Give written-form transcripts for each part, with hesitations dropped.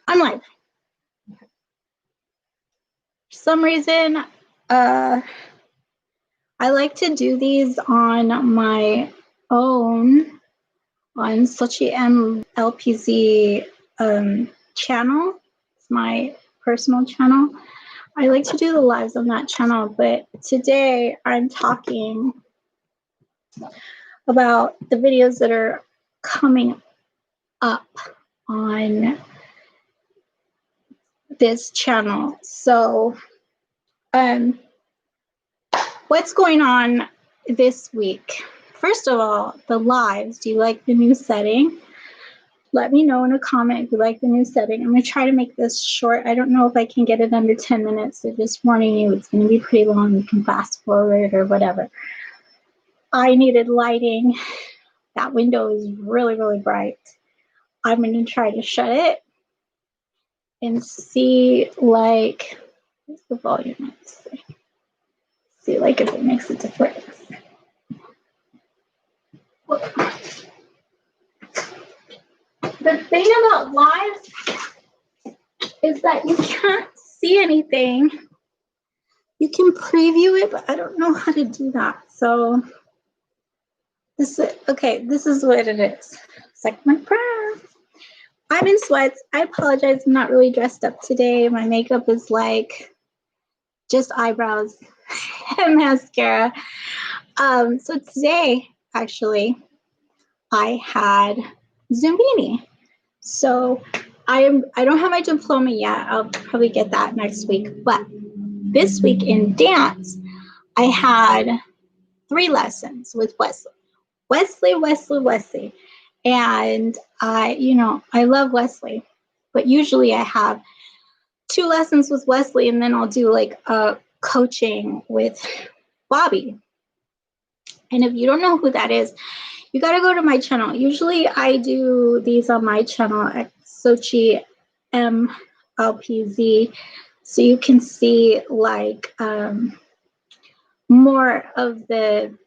I'm live. For some reason, I like to do these on my own on Xochitl M LPZ channel. It's my personal channel. I like to do the lives on that channel, but today I'm talking about the videos that are coming up on this channel. So, what's going on this week? First of all, the lives. Do you like the new setting? Let me know in a comment if you like the new setting. I'm going to try to make this short. I don't know if I can get it under 10 minutes, so just warning you, it's going to be pretty long. You can fast forward or whatever. I needed lighting. That window is really, really bright. I'm going to try to shut it and see, like, what's the volume? Let's see, like, if it makes a difference. The thing about live is that you can't see anything. You can preview it, but I don't know how to do that. So this is what it is. It's like my prayer. I'm in sweats. I apologize. I'm not really dressed up today. My makeup is like just eyebrows and mascara. So today, actually, I had Zumbini. So I don't have my diploma yet. I'll probably get that next week. But this week in dance, I had 3 lessons with Wesley. And I love Wesley, but usually I have 2 lessons with Wesley, and then I'll do like a coaching with Ba.Bl. And if you don't know who that is, you got to go to my channel. Usually I do these on my channel at Xochitl M LPZ, so you can see like more of the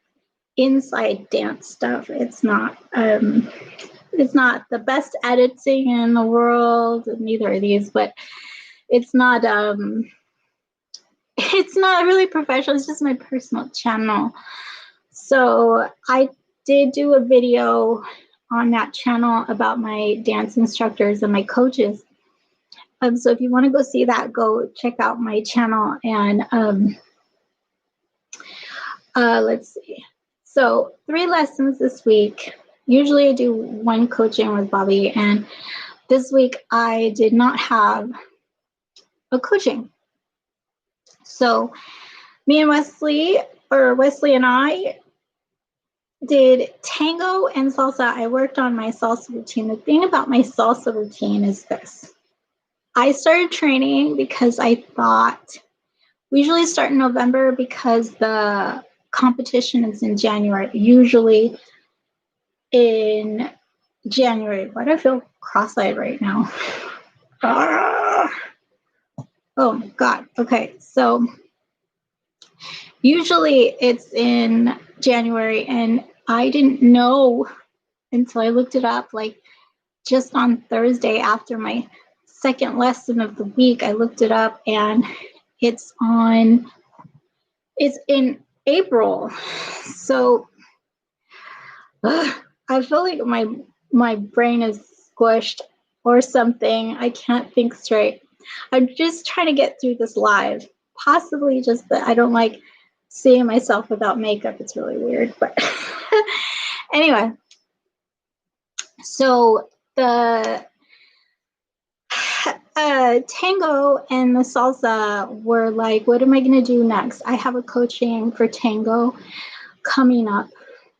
inside dance stuff. It's not the best editing in the world, neither are these, but it's not really professional. It's just my personal channel. So I did do a video on that channel about my dance instructors and my coaches. So if you want to go see that, go check out my channel. And let's see. So 3 lessons this week. Usually I do 1 coaching with Ba.Bl, and this week I did not have a coaching. So me and Wesley and I did tango and salsa. I worked on my salsa routine. The thing about my salsa routine is this. I started training because I thought we usually start in November because the competition is in January. Usually in January. Why do I feel cross-eyed right now? Oh, God. Okay, so usually it's in January, and I didn't know until I looked it up, like just on Thursday after my second lesson of the week, I looked it up, and it's in April. So I feel like my brain is squished or something. I can't think straight. I'm just trying to get through this live. Possibly just that I don't like seeing myself without makeup. It's really weird. But anyway, so the tango and the salsa were like, what am I going to do next? I have a coaching for tango coming up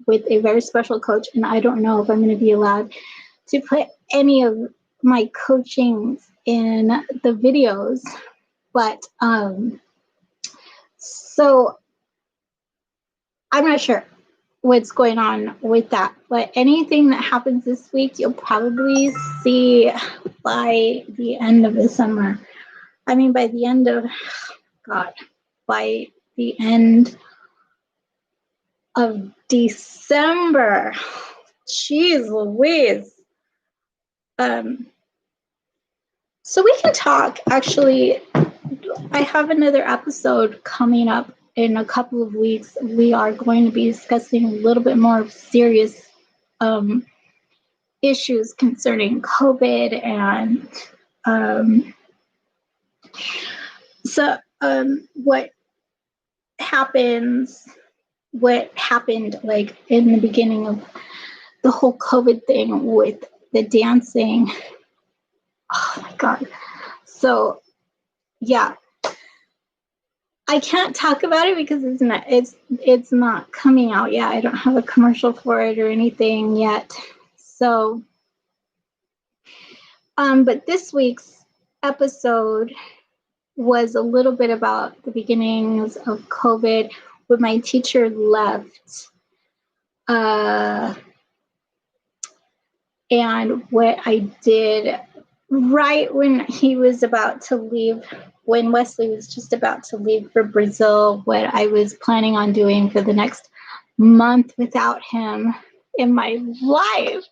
with a very special coach, and I don't know if I'm going to be allowed to put any of my coachings in the videos, but so I'm not sure what's going on with that, but anything that happens this week you'll probably see by the end of the summer. I mean, by the end of December. Jeez Louise. So we can talk. Actually, I have another episode coming up in a couple of weeks. We are going to be discussing a little bit more serious issues concerning COVID and what happened like in the beginning of the whole COVID thing with the dancing. Oh my God. So yeah, I can't talk about it because it's not coming out yet. I don't have a commercial for it or anything yet. So but this week's episode was a little bit about the beginnings of COVID when my teacher left. And what I did right when he was about to leave, when Wesley was just about to leave for Brazil, what I was planning on doing for the next month without him in my life.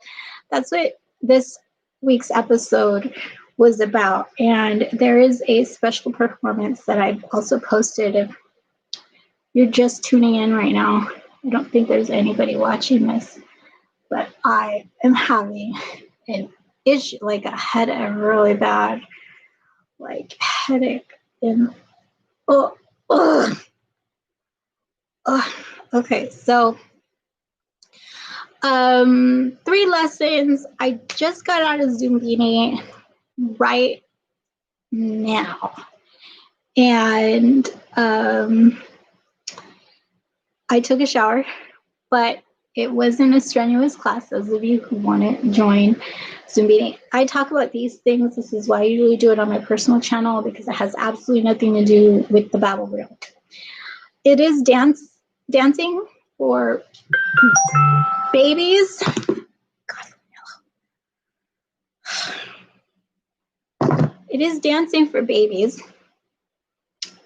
That's what this week's episode was about. And there is a special performance that I've also posted. If you're just tuning in right now, I don't think there's anybody watching this, but I am having an issue, like a really bad, like headache. And okay, so 3 lessons. I just got out of Zumbini right now, and I took a shower, but it wasn't a strenuous class. Those of you who want to join Zumbini, I talk about these things. This is why I usually do it on my personal channel, because it has absolutely nothing to do with the Ba.Bl. It is dancing for babies. It is dancing for babies.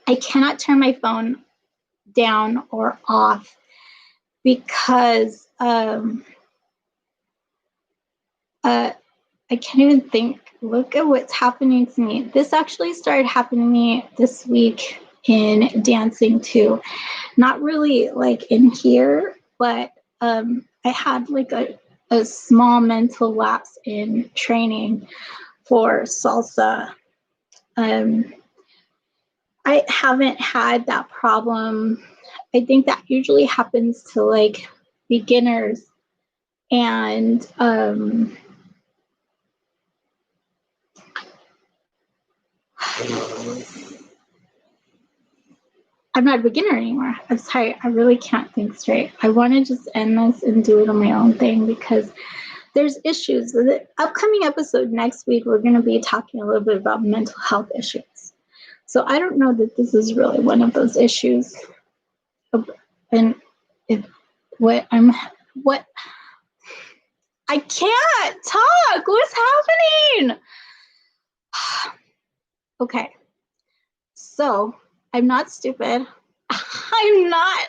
I cannot turn my phone down or off because I can't even think. Look at what's happening to me. This actually started happening to me this week in dancing too. Not really like in here, but I had like a small mental lapse in training for salsa. I haven't had that problem. I think that usually happens to like beginners, and I'm not a beginner anymore. I'm sorry, I really can't think straight. I want to just end this and do it on my own thing because there's issues. The upcoming episode next week, we're going to be talking a little bit about mental health issues. So I don't know that this is really one of those issues. And I can't talk. What's happening? Okay. So I'm not stupid. I'm not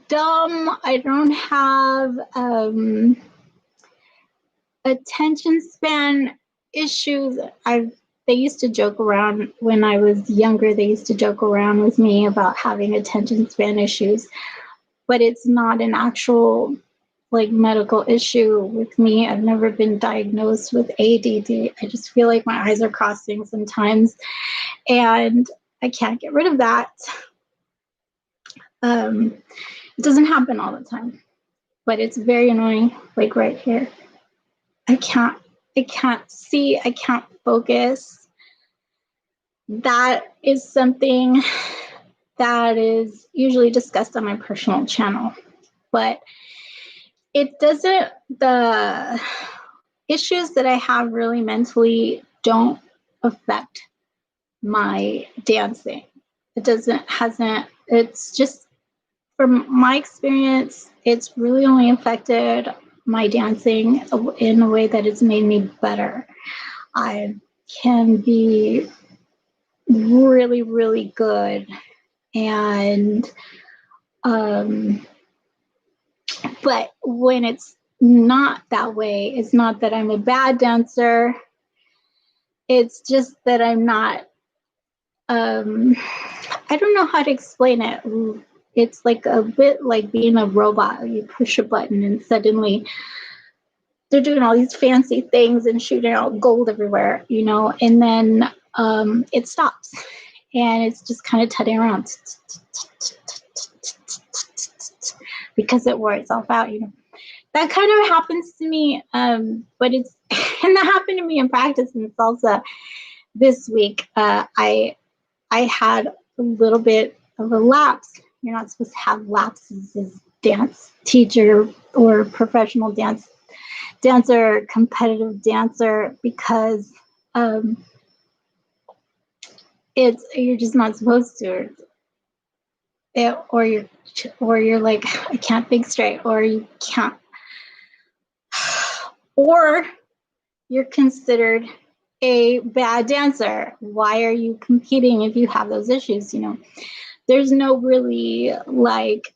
dumb. I don't have attention span issues. They used to joke around when I was younger. They used to joke around with me about having attention span issues, but it's not an actual like medical issue with me. I've never been diagnosed with ADD. I just feel like my eyes are crossing sometimes, and I can't get rid of that. It doesn't happen all the time, but it's very annoying. Like right here, I can't see. I can't focus. That is something that is usually discussed on my personal channel, but it doesn't. The issues that I have really mentally don't affect my dancing. It's just, from my experience, it's really only affected my dancing in a way that it's made me better. I can be really, really good. And, but when it's not that way, it's not that I'm a bad dancer. It's just that I'm not, I don't know how to explain it. It's like a bit like being a robot. You push a button and suddenly they're doing all these fancy things and shooting out gold everywhere, you know, and then it stops and it's just kind of tutting around because it wore itself out, you know. That kind of happens to me, but it's, and that happened to me in practice in salsa this week. I had a little bit of a lapse. You're not supposed to have lapses as dance teacher or professional dancer, competitive dancer, because it's, you're just not supposed to. Or you're like, I can't think straight, or you can't, or you're considered a bad dancer. Why are you competing if you have those issues? You know, there's no really like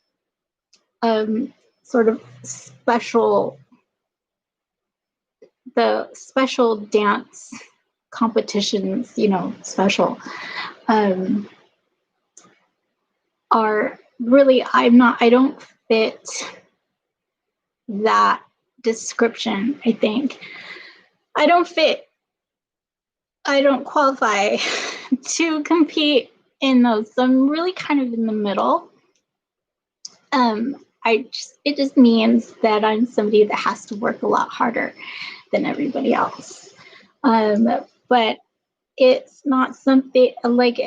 sort of the special dance competitions, you know, special are really, I don't fit that description. I think I don't qualify to compete in those. So I'm really kind of in the middle. It just means that I'm somebody that has to work a lot harder than everybody else. But it's not something like,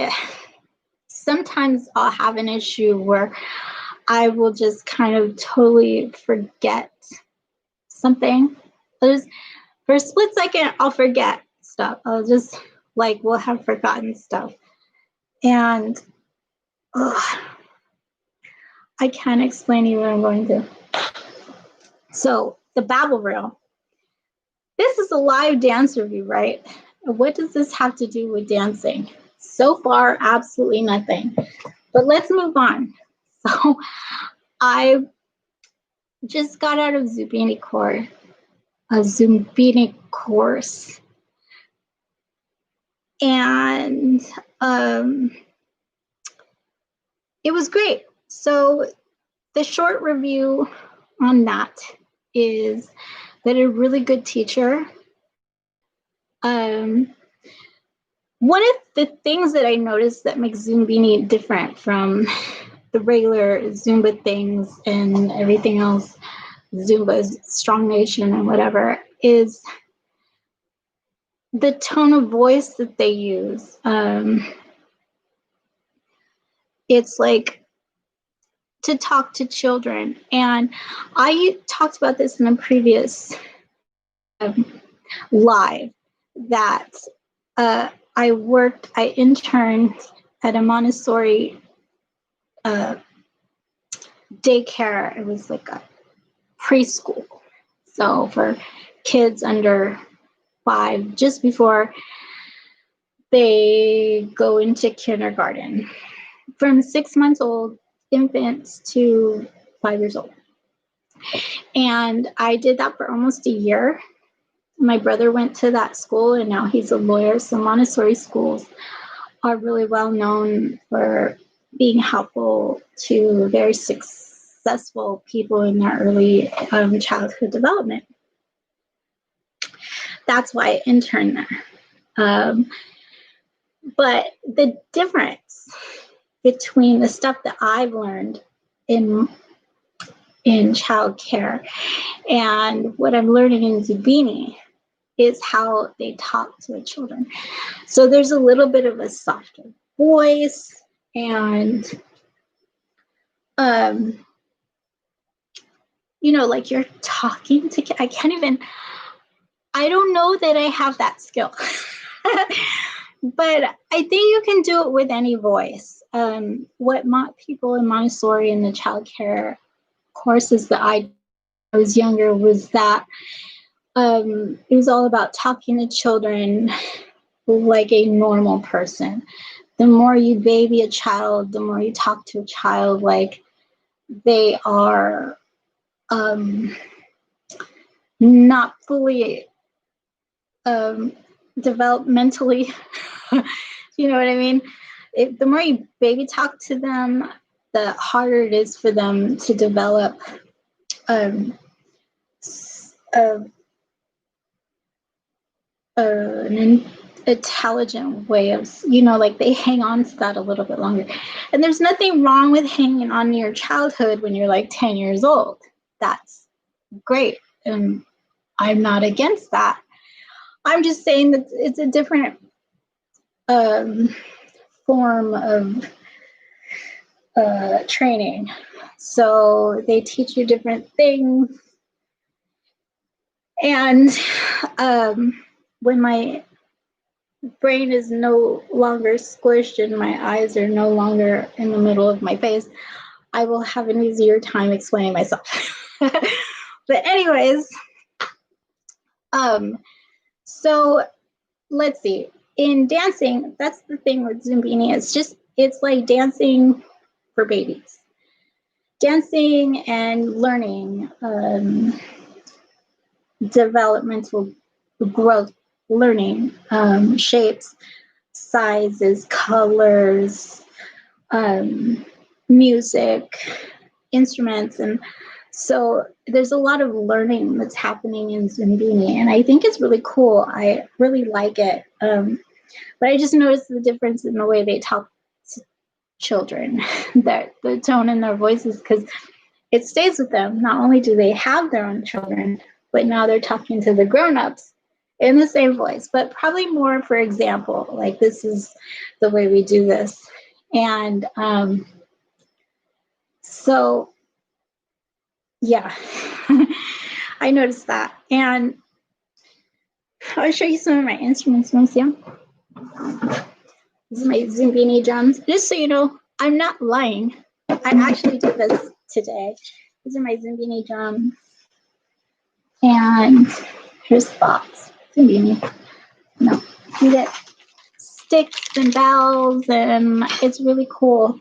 sometimes I'll have an issue where I will just kind of totally forget something. For a split second, I'll forget stuff. I'll just like, will have forgotten stuff. And I can't explain to you what I'm going to. So the Ba.Bl reel. This is a live dance review, right? What does this have to do with dancing? So far, absolutely nothing. But let's move on. So I just got out of Zumbini course. And it was great. So the short review on that is that a really good teacher. One of the things that I noticed that makes Zumbini different from the regular Zumba things and everything else, Zumba's Strong Nation and whatever, is the tone of voice that they use. It's like to talk to children. And I talked about this in a previous live, that I interned at a Montessori daycare. It was like a preschool. So for kids under 5, just before they go into kindergarten, from 6 months old infants to 5 years old. And I did that for almost a year. My brother went to that school and now he's a lawyer. So Montessori schools are really well known for being helpful to very successful people in their early childhood development. That's why I interned there. But the difference between the stuff that I've learned in childcare and what I'm learning in Zumbini is how they talk to the children. So there's a little bit of a softer voice, and you know, like you're talking to, I don't know that I have that skill. But I think you can do it with any voice. What people in Montessori and the child care courses that I was younger was that it was all about talking to children like a normal person. The more you baby a child, the more you talk to a child like they are not fully developmentally. You know what I mean? The more you baby talk to them, the harder it is for them to develop an intelligent way of, like they hang on to that a little bit longer. And there's nothing wrong with hanging on to your childhood when you're like 10 years old. That's great. And I'm not against that. I'm just saying that it's a different form of training. So they teach you different things. And when my brain is no longer squished and my eyes are no longer in the middle of my face, I will have an easier time explaining myself. But anyways, so let's see. In dancing, that's the thing with Zumbini. It's like dancing for babies. Dancing and learning, developmental growth, learning, shapes, sizes, colors, music, instruments. And so there's a lot of learning that's happening in Zumbini, and I think it's really cool. I really like it. But I just noticed the difference in the way they talk to children, that the tone in their voices, because it stays with them. Not only do they have their own children, but now they're talking to the grown-ups in the same voice, but probably more, for example, like, this is the way we do this. And so, yeah, I noticed that. And I'll show you some of my instruments. Want to see them? This is my Zumbini drums. Just so you know, I'm not lying. I actually did this today. These are my Zumbini drums. And here's spots. Zumbini. No, you get sticks and bells, and it's really cool.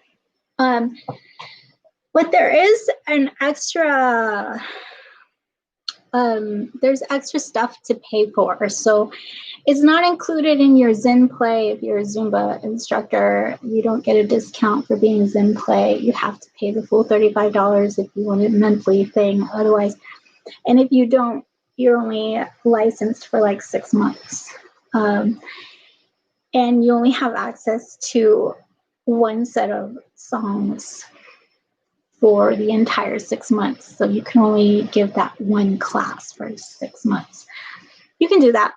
But there is an extra, there's extra stuff to pay for. So it's not included in your Zen Play. If you're a Zumba instructor, you don't get a discount for being Zen Play. You have to pay the full $35 if you want a monthly thing. Otherwise, and if you don't, you're only licensed for like 6 months. And you only have access to one set of songs for the entire 6 months. So you can only give that one class for 6 months. You can do that.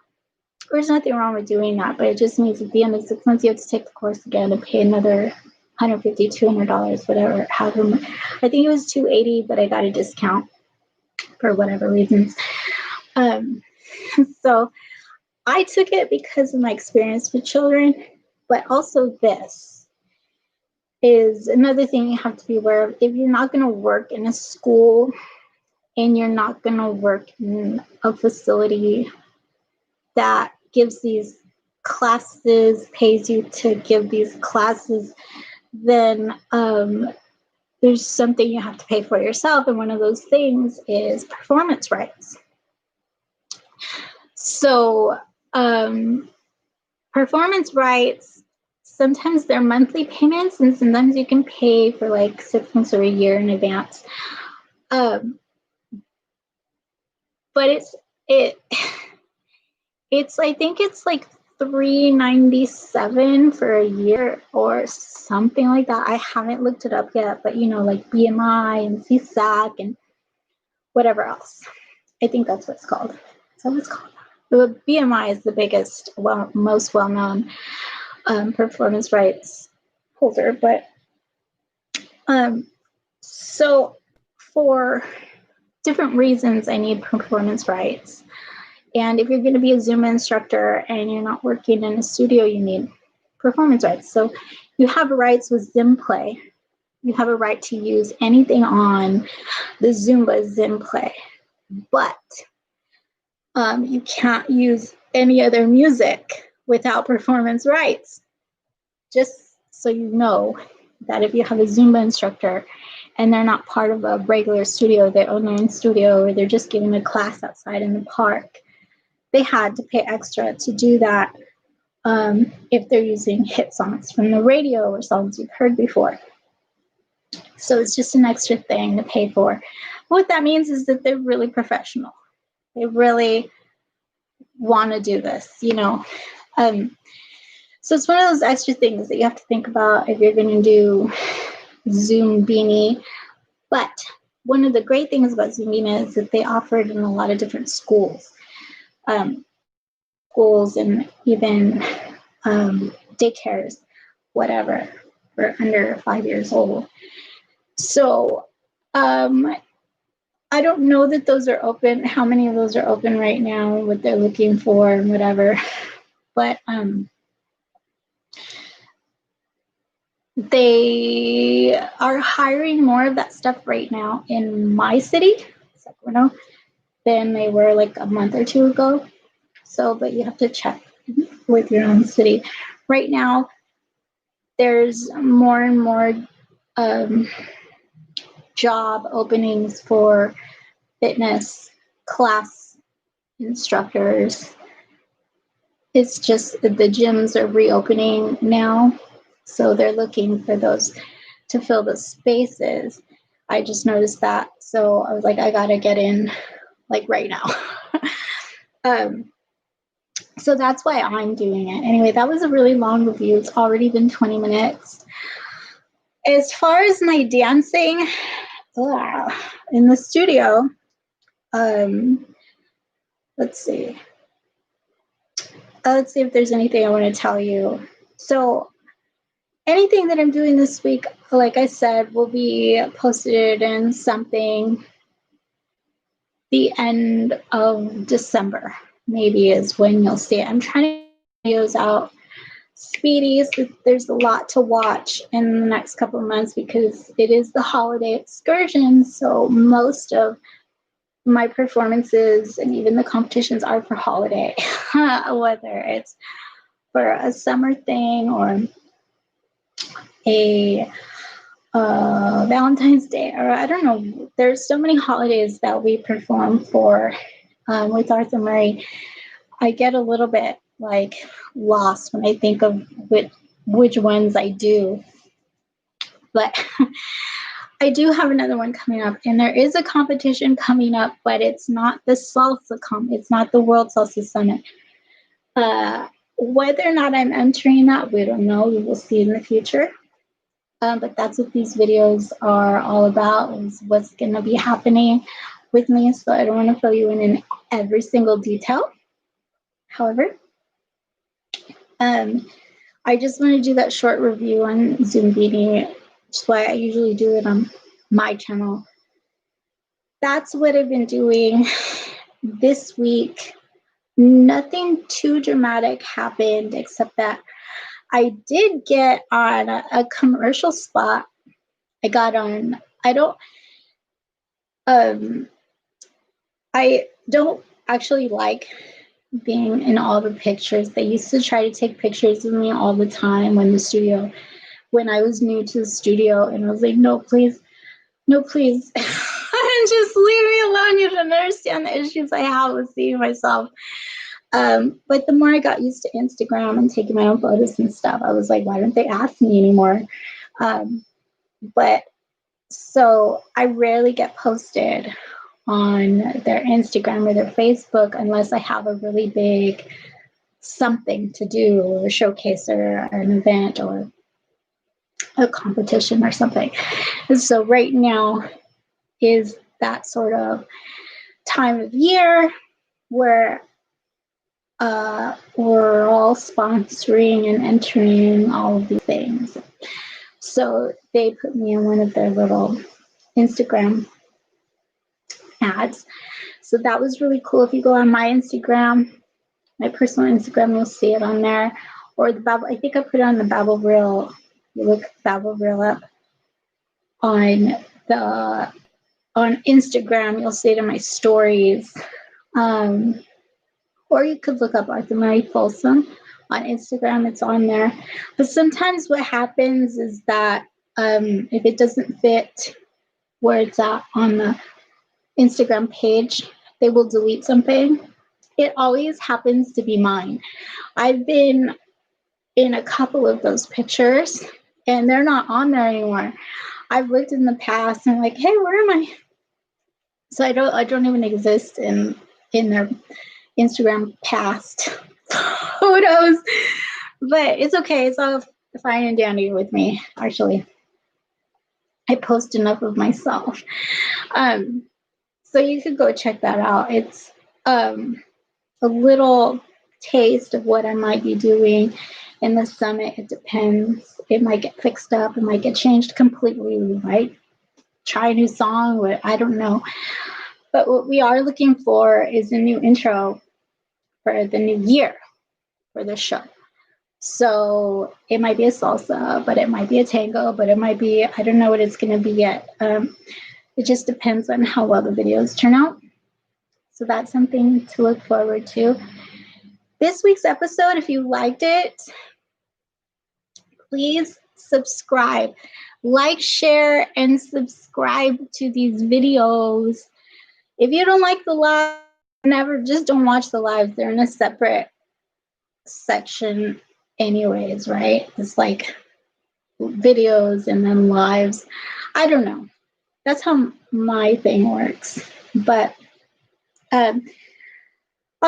There's nothing wrong with doing that, but it just means at the end of 6 months, you have to take the course again and pay another $150, $200, whatever. However much. I think it was $280, but I got a discount for whatever reasons. So I took it because of my experience with children, but also this is another thing you have to be aware of. If you're not going to work in a school and you're not going to work in a facility that gives these classes, pays you to give these classes, then there's something you have to pay for yourself. And one of those things is performance rights. So performance rights, sometimes they're monthly payments, and sometimes you can pay for like 6 months or a year in advance. But it's I think it's like $397 for a year or something like that. I haven't looked it up yet, but like BMI and CSAC and whatever else. I think that's what it's called. Is that what it's called? The BMI is the biggest, most well-known performance rights holder. But so for different reasons, I need performance rights. And if you're going to be a Zumba instructor and you're not working in a studio, you need performance rights. So you have rights with Zen Play. You have a right to use anything on the Zumba Zen Play, but you can't use any other music without performance rights. Just so you know that if you have a Zumba instructor and they're not part of a regular studio, they own their own studio, or they're just giving a class outside in the park, they had to pay extra to do that if they're using hit songs from the radio or songs you've heard before. So it's just an extra thing to pay for. What that means is that they're really professional. They really want to do this, you know. So it's one of those extra things that you have to think about if you're going to do Zumbini. But one of the great things about Zumbini is that they offer it in a lot of different schools. Schools and even daycares, whatever, for under 5 years old. So I don't know that those are open, how many of those are open right now, what they're looking for and whatever. But they are hiring more of that stuff right now in my city, Sacramento, than they were like a month or two ago. So, but you have to check with your own city. Right now, there's more and more job openings for fitness class instructors. It's just that the gyms are reopening now, so they're looking for those to fill the spaces. I just noticed that, so I was like, I gotta get in like right now. So that's why I'm doing it. Anyway, that was a really long review. It's already been 20 minutes. As far as my dancing in the studio, let's see. Let's see if there's anything I want to tell you. So anything that I'm doing this week, like I said, will be posted in something the end of December, maybe is when you'll see it. I'm trying to get videos out speedy, so there's a lot to watch in the next couple of months because it is the holiday excursion. So most of my performances and even the competitions are for holiday, whether it's for a summer thing or a Valentine's Day, or I don't know. There's so many holidays that we perform for with Arthur Murray. I get a little bit like lost when I think of which ones I do. But I do have another one coming up, and there is a competition coming up, but it's not the salsa it's not the World Salsa Summit. Whether or not I'm entering that, we don't know. We will see in the future. But that's what these videos are all about, is what's going to be happening with me. So I don't want to fill you in every single detail. However, I just want to do that short review on Zumbini. That's why I usually do it on my channel. That's what I've been doing this week. Nothing too dramatic happened except that I did get on a commercial spot. I got on, I don't actually like being in all the pictures. They used to try to take pictures of me all the time when I was new to the studio, and I was like, no, please. Just leave me alone. You don't understand the issues I have with seeing myself. But the more I got used to Instagram and taking my own photos and stuff, I was like, why don't they ask me anymore? But so I rarely get posted on their Instagram or their Facebook unless I have a really big something to do, or a showcase or an event or a competition or something. And so right now is that sort of time of year where we're all sponsoring and entering all of these things. So they put me in one of their little Instagram ads. So that was really cool. If you go on my Instagram, my personal Instagram, you'll see it on there. Or the Ba.Bl, I think I put it on the Ba.Bl. You look Ba.Bl up on Instagram, you'll see it in my stories. Or you could look up Arthur Murray Folsom on Instagram, it's on there. But sometimes what happens is that if it doesn't fit where it's at on the Instagram page, they will delete something. it always happens to be mine. I've been in a couple of those pictures and they're not on there anymore. I've looked in the past and I'm like, hey, where am I? So I don't even exist in their Instagram past photos, but it's okay. It's all fine and dandy with me. Actually, I post enough of myself. So you could go check that out. It's a little taste of what I might be doing in the summit. It depends. It might get fixed up. It might get changed completely. We might try a new song. I don't know. But what we are looking for is a new intro for the new year for the show. So it might be a salsa, but it might be a tango, but it might be, I don't know what it's going to be yet. It just depends on how well the videos turn out. So that's something to look forward to. This week's episode, if you liked it, please subscribe. Like, share, and subscribe to these videos. If you don't like the live, just don't watch the lives. They're in a separate section anyways, right? It's like videos and then lives. I don't know. That's how my thing works. But I'll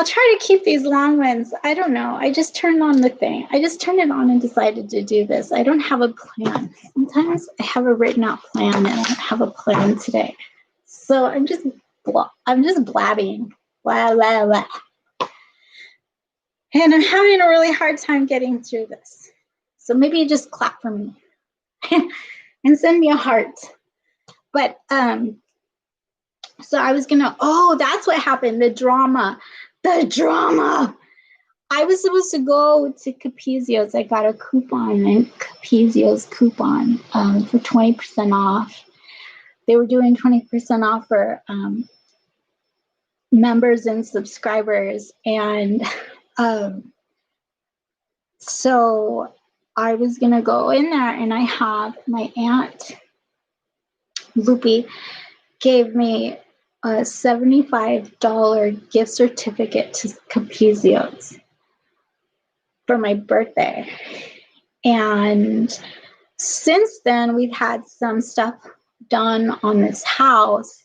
try to keep these long ones. I don't know. I just turned on the thing. I just turned it on and decided to do this. I don't have a plan. Sometimes I have a written out plan and I don't have a plan today. So I'm just blabbing. Blah, blah, blah. And I'm having a really hard time getting through this. So maybe you just clap for me and send me a heart. But so I was gonna, that's what happened. The drama. I was supposed to go to Capizio's. I got a coupon and Capizio's coupon for 20% off. They were doing 20% off for members and subscribers. And so I was going to go in there, and I have my aunt, Loopy, gave me a $75 gift certificate to Capizio's for my birthday. And since then, we've had some stuff done on this house,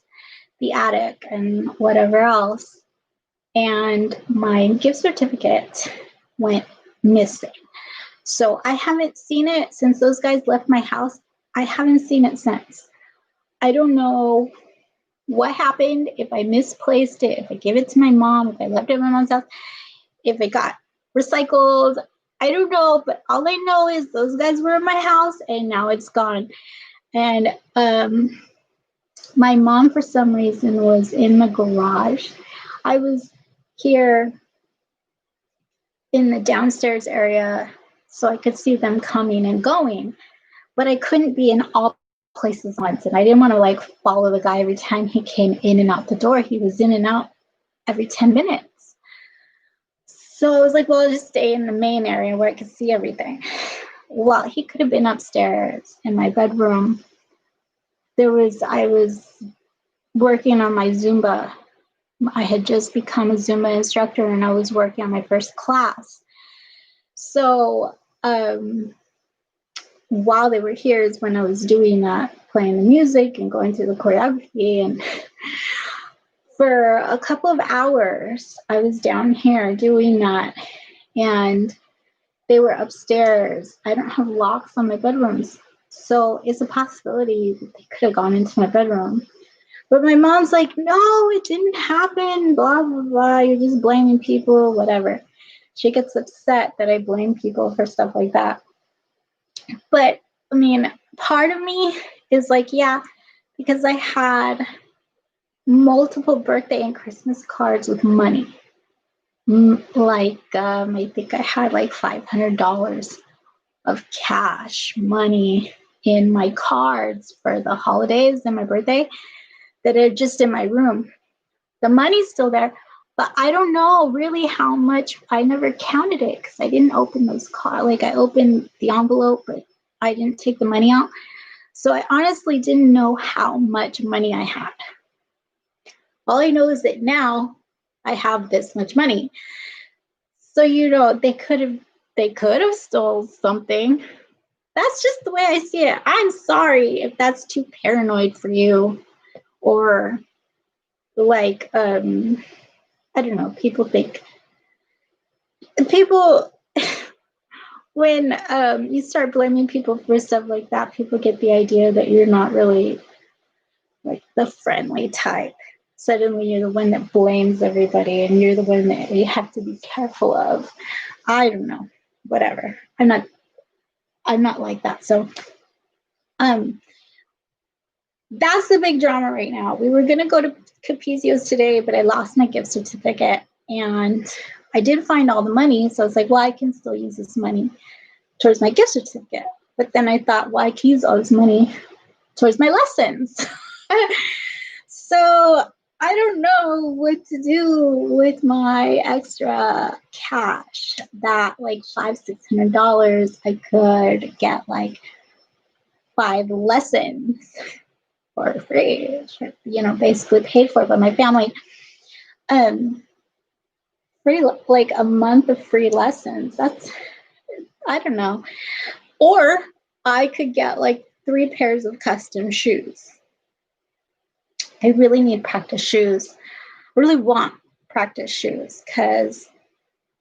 the attic and whatever else. And my gift certificate went missing. So I haven't seen it since those guys left my house. I haven't seen it since. I don't know what happened, if I misplaced it, if I gave it to my mom, if I left it at my mom's house, if it got recycled. I don't know, but all I know is those guys were in my house and now it's gone. And my mom, for some reason, was in the garage. I was here in the downstairs area so I could see them coming and going, but I couldn't be in all places once. And I didn't want to follow the guy every time he came in and out the door. He was in and out every 10 minutes. So I was like, well, I'll just stay in the main area where I could see everything. Well, he could have been upstairs in my bedroom. I was working on my Zumba. I had just become a Zumba instructor and I was working on my first class. So while they were here is when I was doing that, playing the music and going through the choreography. And for a couple of hours, I was down here doing that. And they were upstairs. I don't have locks on my bedrooms. So it's a possibility that they could have gone into my bedroom. But my mom's like, no, it didn't happen, blah, blah, blah. You're just blaming people, whatever. She gets upset that I blame people for stuff like that. But, I mean, part of me is like, yeah, because I had multiple birthday and Christmas cards with money. I think I had $500 of cash money in my cards for the holidays and my birthday that are just in my room. The money's still there, but I don't know really how much. I never counted it because I didn't open those cards. I opened the envelope, but I didn't take the money out. So I honestly didn't know how much money I had. All I know is that now I have this much money. So, they could have stole something. That's just the way I see it. I'm sorry if that's too paranoid for you, or like, I don't know, people when you start blaming people for stuff like that, people get the idea that you're not really like the friendly type. Suddenly you're the one that blames everybody and you're the one that you have to be careful of. I don't know. Whatever. I'm not like that. So that's the big drama right now. We were gonna go to Capizio's today, but I lost my gift certificate and I did find all the money. So I was like, well, I can still use this money towards my gift certificate. But then I thought, well, I can use all this money towards my lessons. So I don't know what to do with my extra cash. That like $500-$600, I could get like 5 lessons for free. Basically paid for by my family. Free, like a month of free lessons. That's, I don't know. Or I could get like 3 pairs of custom shoes. I really need practice shoes. I really want practice shoes because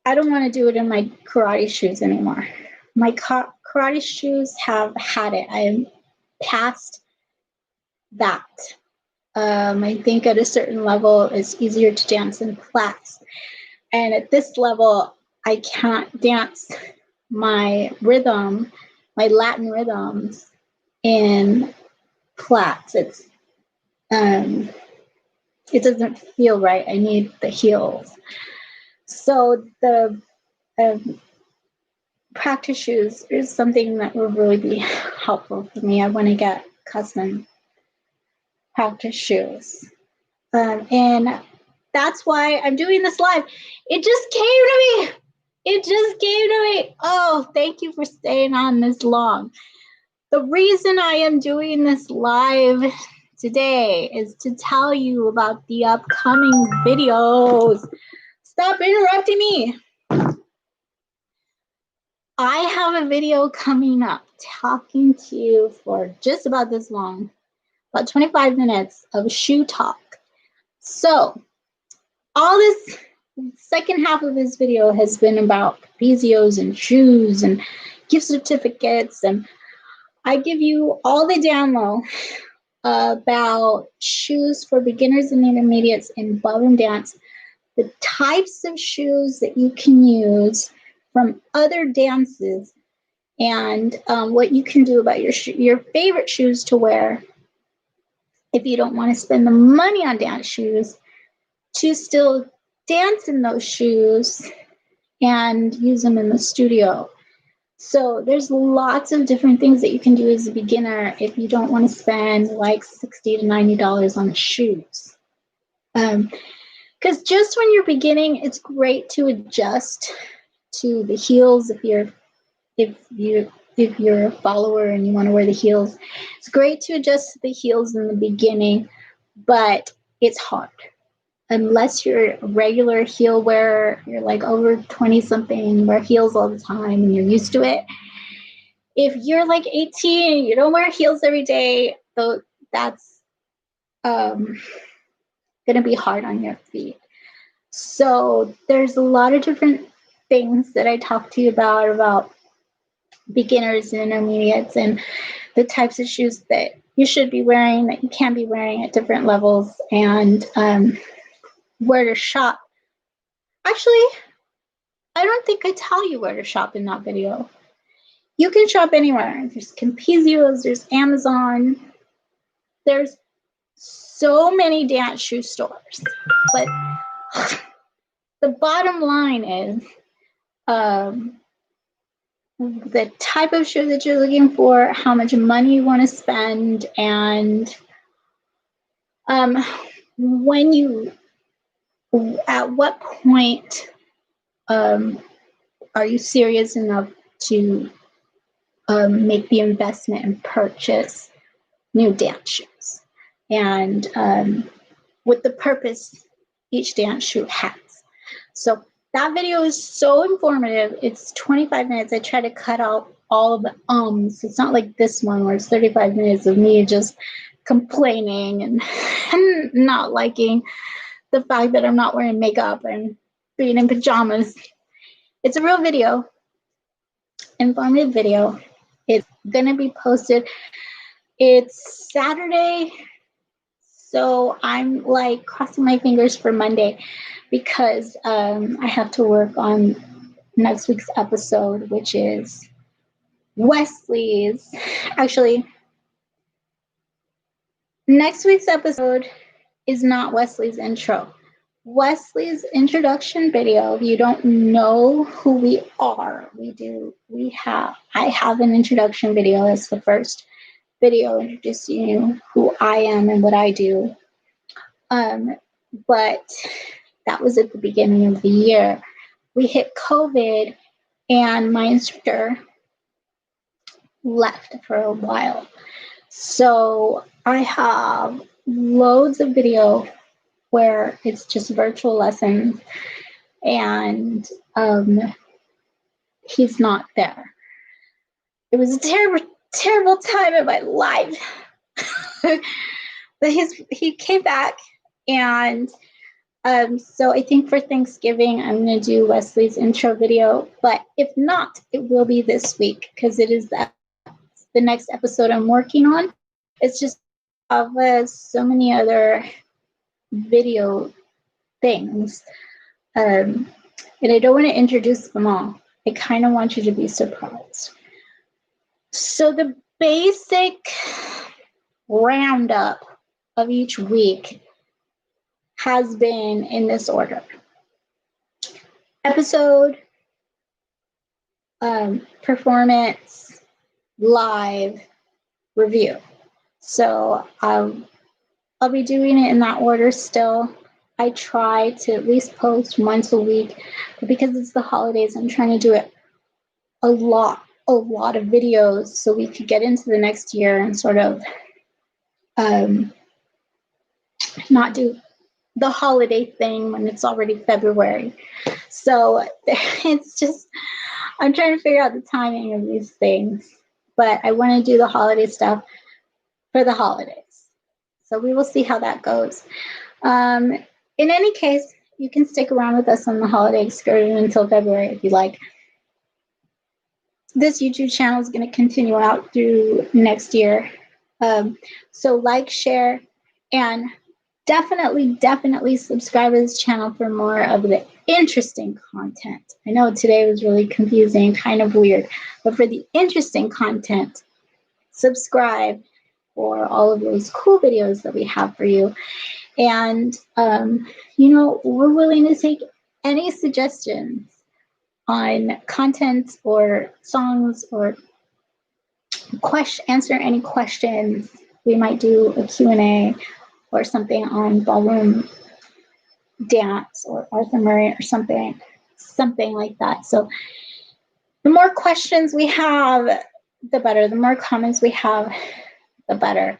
I don't want to do it in my karate shoes anymore. My karate shoes have had it. I am past that. I think at a certain level, it's easier to dance in flats. And at this level, I can't dance my rhythm, my Latin rhythms in flats. It doesn't feel right. I need the heels. So the practice shoes is something that will really be helpful for me. I want to get custom practice shoes. And that's why I'm doing this live. It just came to me. It just came to me. Oh, thank you for staying on this long. The reason I am doing this live today is to tell you about the upcoming videos. Stop interrupting me. I have a video coming up talking to you for just about this long, about 25 minutes of shoe talk. So all this second half of this video has been about Capizios and shoes and gift certificates, and I give you all the down low about shoes for beginners and intermediates in ballroom dance, the types of shoes that you can use from other dances, and what you can do about your favorite shoes to wear if you don't want to spend the money on dance shoes, to still dance in those shoes and use them in the studio. So there's lots of different things that you can do as a beginner if you don't want to spend like $60 to $90 on shoes. Because just when you're beginning, it's great to adjust to the heels if you're a follower and you want to wear the heels. It's great to adjust to the heels in the beginning, but it's hard. Unless you're a regular heel wearer, you're like over 20 something and you wear heels all the time and you're used to it. If you're like 18 and you don't wear heels every day, so that's going to be hard on your feet. So there's a lot of different things that I talk to you about beginners and intermediates and the types of shoes that you should be wearing, that you can be wearing at different levels, and where to shop. Actually, I don't think I tell you where to shop in that video. You can shop anywhere. There's Capizios, there's Amazon. There's so many dance shoe stores. But the bottom line is the type of shoe that you're looking for, how much money you want to spend, and at what point are you serious enough to make the investment and purchase new dance shoes, and with the purpose each dance shoot has. So that video is so informative. It's 25 minutes. I try to cut out all of the ums. It's not like this one where it's 35 minutes of me just complaining and not liking the fact that I'm not wearing makeup and being in pajamas. It's a real video, informative video. It's gonna be posted. It's Saturday, so I'm like crossing my fingers for Monday because I have to work on next week's episode, which is Wesley's. Actually, next week's episode is not Wesley's intro. Wesley's introduction video, if you don't know who we are, I have an introduction video. That's the first video introducing you who I am and what I do. But that was at the beginning of the year. We hit COVID and my instructor left for a while. So I have loads of video where it's just virtual lessons and he's not there. It was a terrible time in my life. But he came back, and so I think for Thanksgiving I'm going to do Wesley's intro video, but if not, it will be this week because it is the next episode I'm working on. It's just so many other video things, and I don't want to introduce them all. I kind of want you to be surprised. So the basic roundup of each week has been in this order: episode, performance, live, review. So I'll be doing it in that order still. I try to at least post once a week, but because it's the holidays, I'm trying to do it a lot of videos so we could get into the next year and sort of not do the holiday thing when it's already February. So it's just, I'm trying to figure out the timing of these things, but I want to do the holiday stuff for the holidays. So we will see how that goes. In any case, you can stick around with us on the holiday excursion until February if you like. This YouTube channel is going to continue out through next year. So like, share, and definitely subscribe to this channel for more of the interesting content. I know today was really confusing, kind of weird, but for the interesting content, subscribe for all of those cool videos that we have for you. And, we're willing to take any suggestions on content or songs or answer any questions. We might do a Q&A or something on ballroom dance or Arthur Murray or something like that. So the more questions we have, the better. The more comments we have, the better.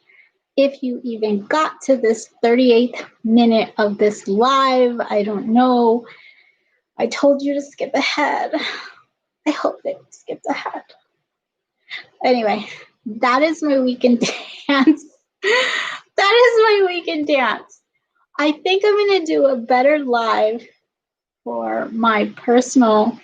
If you even got to this 38th minute of this live, I don't know. I told you to skip ahead. I hope that you skipped ahead. Anyway, that is my weekend dance. I think I'm going to do a better live for my personal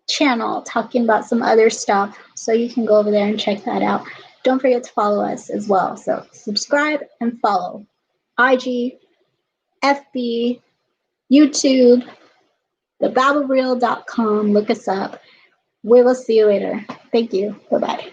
channel talking about some other stuff. So you can go over there and check that out. Don't forget to follow us as well. So subscribe and follow. IG, FB, YouTube, Ba.Bl.com. Look us up. We will see you later. Thank you. Bye-bye.